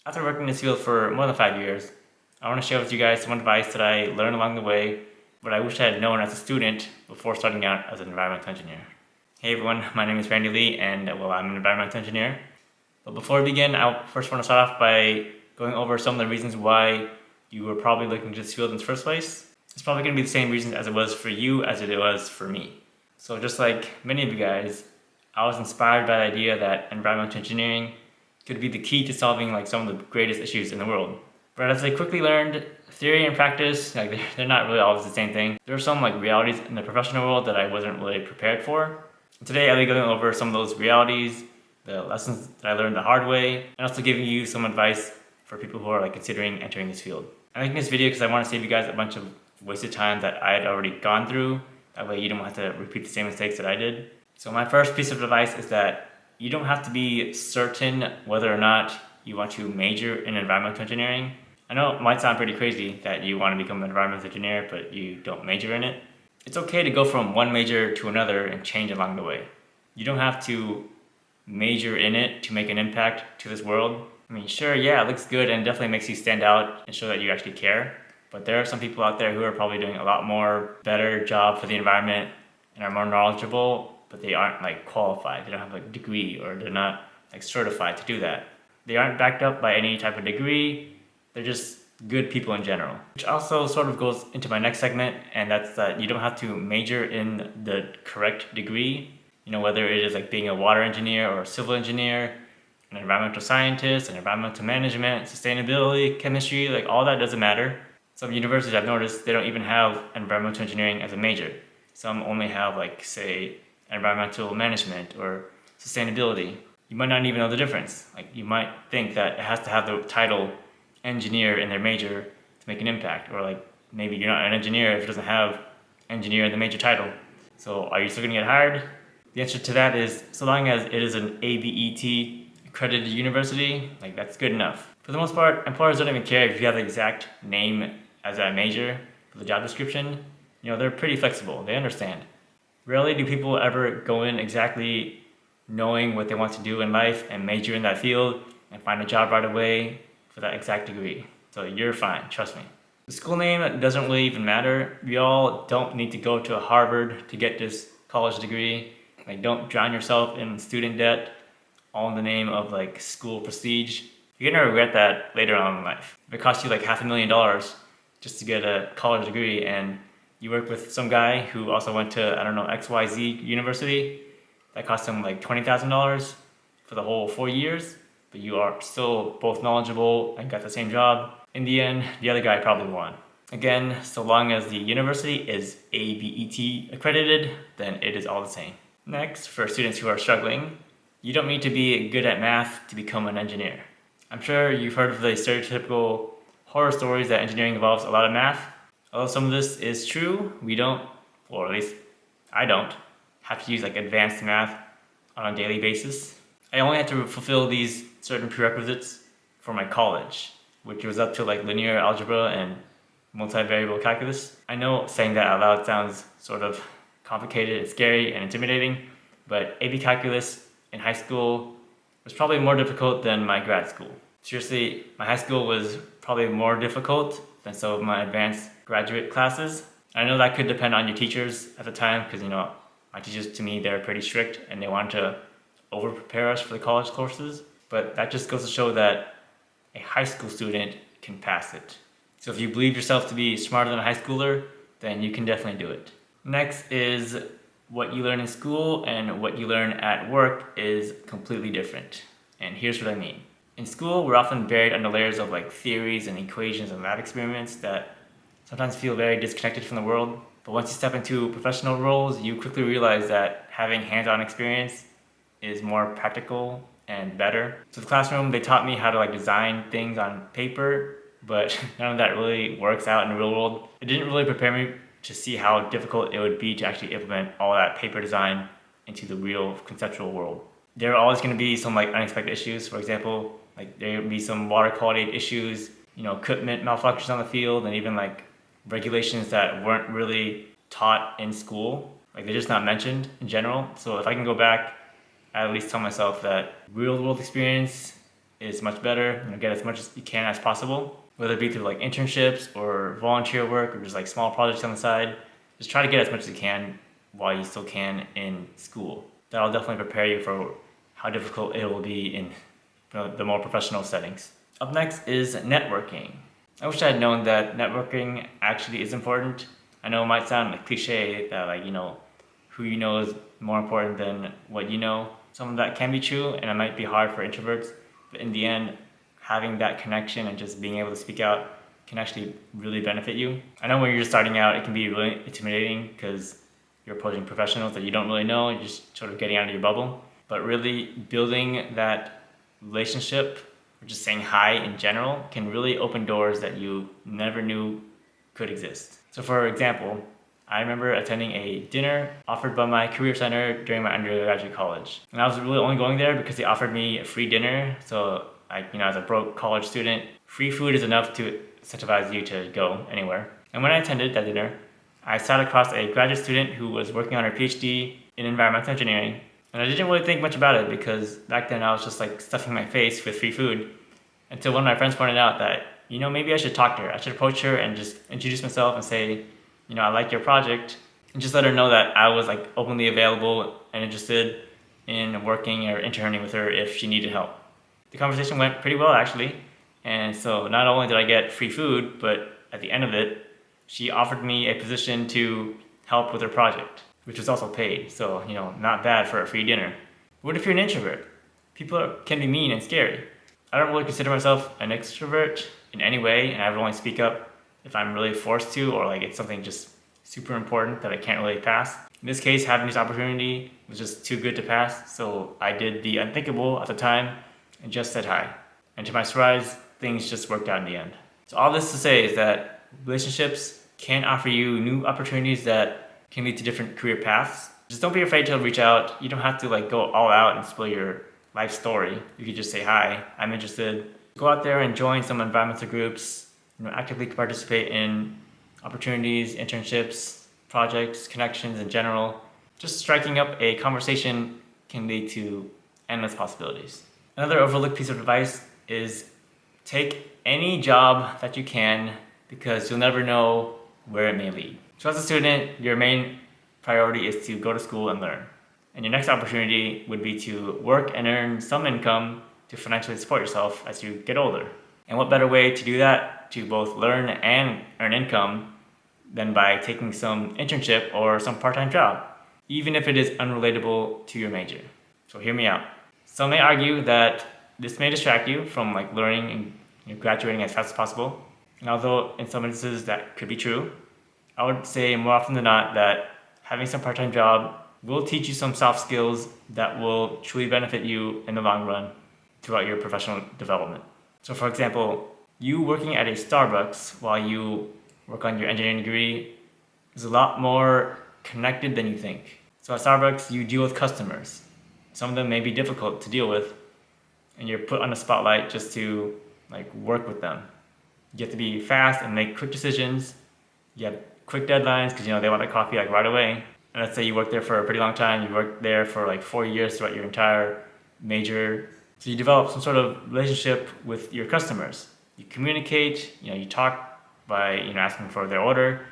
After working in this field for more than 5 years, I want to share with you guys some advice that I learned along the way, but I wish I had known as a student before starting out as an environmental engineer. Hey everyone, my name is Randy Lee, and I'm an environmental engineer. But before we begin, I first want to start off by going over some of the reasons why you were probably looking into this field in the first place. It's probably going to be the same reasons as it was for you as it was for me. So just like many of you guys, I was inspired by the idea that environmental engineering could be the key to solving like some of the greatest issues in the world. But as I quickly learned, theory and practice, they're not really always the same thing. There are some realities in the professional world that I wasn't really prepared for. And today I'll be going over some of those realities, the lessons that I learned the hard way, and also giving you some advice for people who are considering entering this field. I'm making this video because I want to save you guys a bunch of wasted time that I had already gone through. That way you don't have to repeat the same mistakes that I did. So my first piece of advice is that you don't have to be certain whether or not you want to major in environmental engineering. I know it might sound pretty crazy that you want to become an environmental engineer, but you don't major in it. It's okay to go from one major to another and change along the way. You don't have to major in it to make an impact to this world. I mean, sure, yeah, it looks good and definitely makes you stand out and show that you actually care. But there are some people out there who are probably doing a lot more better job for the environment and are more knowledgeable, but they aren't qualified. They don't have a degree, or they're not certified to do that. They aren't backed up by any type of degree. They're just good people in general. Which also sort of goes into my next segment, and that's that you don't have to major in the correct degree. Whether it is being a water engineer or a civil engineer, an environmental scientist, an environmental management, sustainability, chemistry, all that doesn't matter. Some universities I've noticed, they don't even have environmental engineering as a major. Some only have say environmental management or sustainability. You might not even know the difference. You might think that it has to have the title engineer in their major to make an impact, or maybe you're not an engineer if it doesn't have engineer in the major title. So are you still gonna get hired? The answer to that is, so long as it is an ABET accredited university, that's good enough. For the most part, employers don't even care if you have the exact name as that major for the job description. They're pretty flexible. They understand. Rarely do people ever go in exactly knowing what they want to do in life and major in that field and find a job right away for that exact degree. So you're fine, trust me. The school name doesn't really even matter. We all don't need to go to Harvard to get this college degree. Don't drown yourself in student debt all in the name of school prestige. You're gonna regret that later on in life. If it costs you $500,000 just to get a college degree, and you work with some guy who also went to, I don't know, XYZ university, that cost him $20,000 for the whole 4 years, but you are still both knowledgeable and got the same job. In the end, the other guy probably won. Again, so long as the university is ABET accredited, then it is all the same. Next, for students who are struggling, you don't need to be good at math to become an engineer. I'm sure you've heard of the stereotypical horror stories that engineering involves a lot of math. Although some of this is true, we don't, or at least I don't, have to use advanced math on a daily basis. I only had to fulfill these certain prerequisites for my college, which was up to linear algebra and multivariable calculus. I know saying that out loud sounds sort of complicated and scary and intimidating, but AP calculus in high school was probably more difficult than my grad school. Seriously, my high school was probably more difficult than some of my advanced graduate classes. I know that could depend on your teachers at the time, because my teachers, to me, they're pretty strict and they wanted to over prepare us for the college courses, but that just goes to show that a high school student can pass it. So if you believe yourself to be smarter than a high schooler, then you can definitely do it. Next is, what you learn in school and what you learn at work is completely different. And here's what I mean. In school, we're often buried under layers of theories and equations and lab experiments that sometimes feel very disconnected from the world. But once you step into professional roles, you quickly realize that having hands-on experience is more practical and better. So the classroom, they taught me how to design things on paper, but none of that really works out in the real world. It didn't really prepare me to see how difficult it would be to actually implement all that paper design into the real conceptual world. There are always going to be some unexpected issues. For example, there would be some water quality issues, equipment malfunctions on the field, and even regulations that weren't really taught in school. They're just not mentioned in general. So if I can go back, I at least tell myself that real world experience is much better. Get as much as you can as possible, whether it be through like internships or volunteer work or just like small projects on the side. Just try to get as much as you can while you still can in school. That'll definitely prepare you for how difficult it will be in the more professional settings. Up next is networking. I wish I had known that networking actually is important. I know it might sound like cliche that who you know is more important than what you know. Some of that can be true, and it might be hard for introverts, but in the end, having that connection and just being able to speak out can actually really benefit you. I know when you're just starting out, it can be really intimidating because you're approaching professionals that you don't really know, you're just sort of getting out of your bubble. But really building that relationship, or just saying hi in general, can really open doors that you never knew could exist. So for example, I remember attending a dinner offered by my career center during my undergraduate college. And I was really only going there because they offered me a free dinner. So as a broke college student, free food is enough to incentivize you to go anywhere. And when I attended that dinner, I sat across a graduate student who was working on her PhD in environmental engineering. And I didn't really think much about it because back then I was just like stuffing my face with free food until one of my friends pointed out that, maybe I should talk to her. I should approach her and just introduce myself and say, I like your project, and just let her know that I was like openly available and interested in working or interning with her if she needed help. The conversation went pretty well actually, and so not only did I get free food, but at the end of it, she offered me a position to help with her project, which was also paid, so not bad for a free dinner. What if you're an introvert? People can be mean and scary. I don't really consider myself an extrovert in any way, and I would only speak up if I'm really forced to, or like it's something just super important that I can't really pass. In this case, having this opportunity was just too good to pass, so I did the unthinkable at the time and just said hi. And to my surprise, things just worked out in the end. So all this to say is that relationships can offer you new opportunities that can lead to different career paths. Just don't be afraid to reach out. You don't have to go all out and spill your life story. You could just say, hi, I'm interested. Go out there and join some environmental groups, actively participate in opportunities, internships, projects, connections in general. Just striking up a conversation can lead to endless possibilities. Another overlooked piece of advice is take any job that you can because you'll never know where it may lead. So as a student, your main priority is to go to school and learn. And your next opportunity would be to work and earn some income to financially support yourself as you get older. And what better way to do that, to both learn and earn income, than by taking some internship or some part-time job, even if it is unrelatable to your major. So hear me out. Some may argue that this may distract you from learning and graduating as fast as possible. And although in some instances that could be true, I would say more often than not that having some part-time job will teach you some soft skills that will truly benefit you in the long run throughout your professional development. So for example, you working at a Starbucks while you work on your engineering degree is a lot more connected than you think. So at Starbucks, you deal with customers. Some of them may be difficult to deal with, and you're put on the spotlight just to work with them. You have to be fast and make quick decisions. You have quick deadlines because they want their coffee right away. And let's say you work there for a pretty long time. You work there for 4 years throughout your entire major. So you develop some sort of relationship with your customers. You communicate, you talk by asking for their order.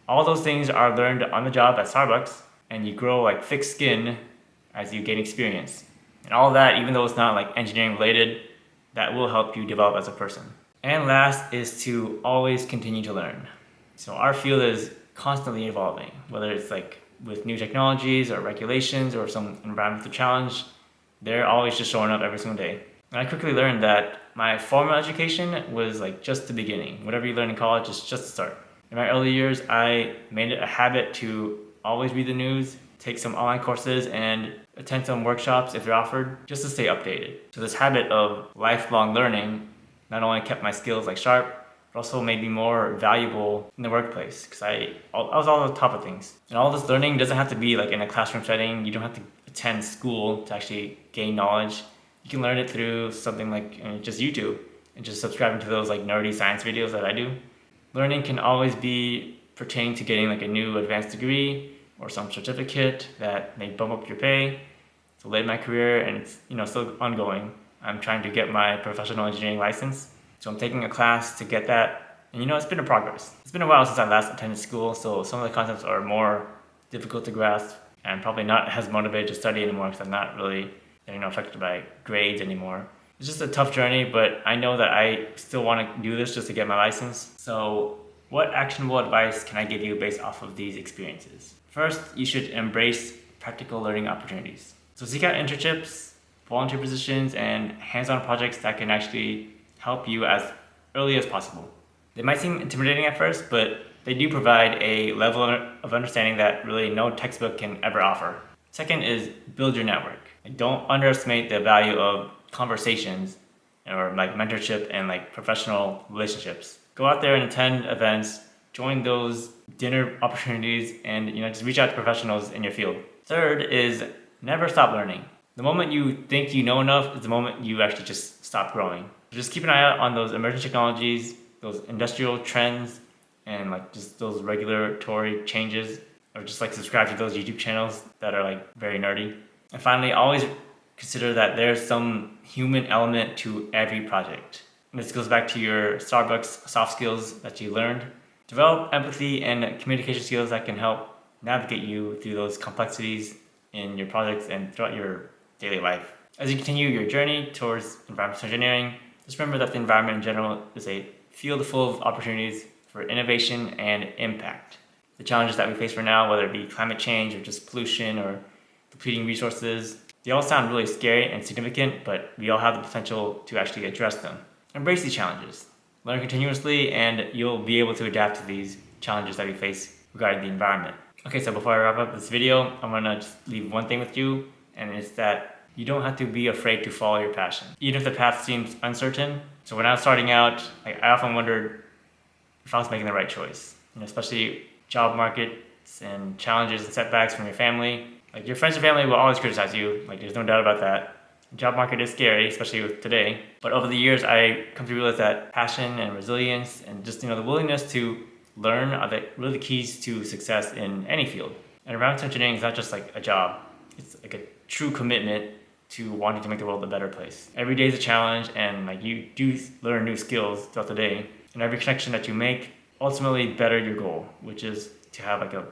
All those things are learned on the job at Starbucks, and you grow thick skin as you gain experience. And all of that, even though it's not engineering related, that will help you develop as a person. And last is to always continue to learn. So our field is constantly evolving, whether it's with new technologies or regulations or some environmental challenge, they're always just showing up every single day. And I quickly learned that my formal education was just the beginning. Whatever you learn in college is just the start. In my early years, I made it a habit to always read the news, take some online courses, and attend some workshops if they're offered, just to stay updated. So this habit of lifelong learning not only kept my skills sharp, but also made me more valuable in the workplace because I was all on top of things. And all this learning doesn't have to be in a classroom setting. You don't have to attend school to actually gain knowledge. You can learn it through something just YouTube and just subscribing to those nerdy science videos that I do. Learning can always be pertaining to getting a new advanced degree or some certificate that may bump up your pay. So late in my career, and it's still ongoing. I'm trying to get my professional engineering license. So I'm taking a class to get that. And it's been a progress. It's been a while since I last attended school, so some of the concepts are more difficult to grasp, and I'm probably not as motivated to study anymore because I'm not really affected by grades anymore. It's just a tough journey, but I know that I still want to do this just to get my license. So what actionable advice can I give you based off of these experiences? First, you should embrace practical learning opportunities. So seek out internships, volunteer positions, and hands-on projects that can actually help you as early as possible. They might seem intimidating at first, but they do provide a level of understanding that really no textbook can ever offer. Second is build your network. Don't underestimate the value of conversations or mentorship and professional relationships. Go out there and attend events, join those dinner opportunities, and just reach out to professionals in your field. Third is never stop learning. The moment you think you know enough is the moment you actually just stop growing. Just keep an eye out on those emerging technologies, those industrial trends, and just those regulatory changes, or just subscribe to those YouTube channels that are very nerdy. And finally, always consider that there's some human element to every project. And this goes back to your Starbucks soft skills that you learned. Develop empathy and communication skills that can help navigate you through those complexities in your projects and throughout your daily life. As you continue your journey towards environmental engineering, just remember that the environment in general is a field full of opportunities for innovation and impact. The challenges that we face for now, whether it be climate change or just pollution or depleting resources, they all sound really scary and significant, but we all have the potential to actually address them. Embrace these challenges. Learn continuously, and you'll be able to adapt to these challenges that we face regarding the environment. Okay, so before I wrap up this video, I'm gonna just leave one thing with you, and it's that you don't have to be afraid to follow your passion, even if the path seems uncertain. So when I was starting out, I often wondered if I was making the right choice, especially job markets and challenges and setbacks from your family. Your friends and family will always criticize you, there's no doubt about that. The job market is scary, especially with today. But over the years, I come to realize that passion and resilience and just the willingness to learn are really the keys to success in any field. And environmental engineering is not just a job. It's a true commitment to wanting to make the world a better place. Every day is a challenge, and you do learn new skills throughout the day. And every connection that you make ultimately better your goal, which is to have a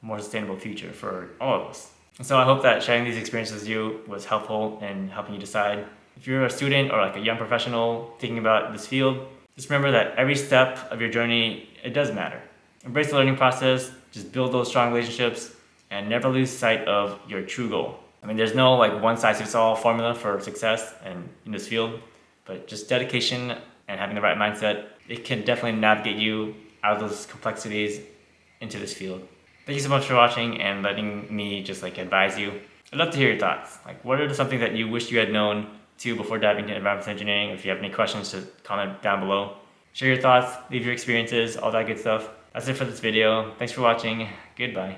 more sustainable future for all of us. And so I hope that sharing these experiences with you was helpful in helping you decide. If you're a student or a young professional thinking about this field, just remember that every step of your journey, it does matter. Embrace the learning process, just build those strong relationships, and never lose sight of your true goal. There's no one-size-fits-all formula for success in this field, but just dedication and having the right mindset, it can definitely navigate you out of those complexities into this field. Thank you so much for watching and letting me just advise you. I'd love to hear your thoughts. What are something that you wish you had known too before diving into environmental engineering? If you have any questions, just comment down below. Share your thoughts, leave your experiences, all that good stuff. That's it for this video. Thanks for watching. Goodbye.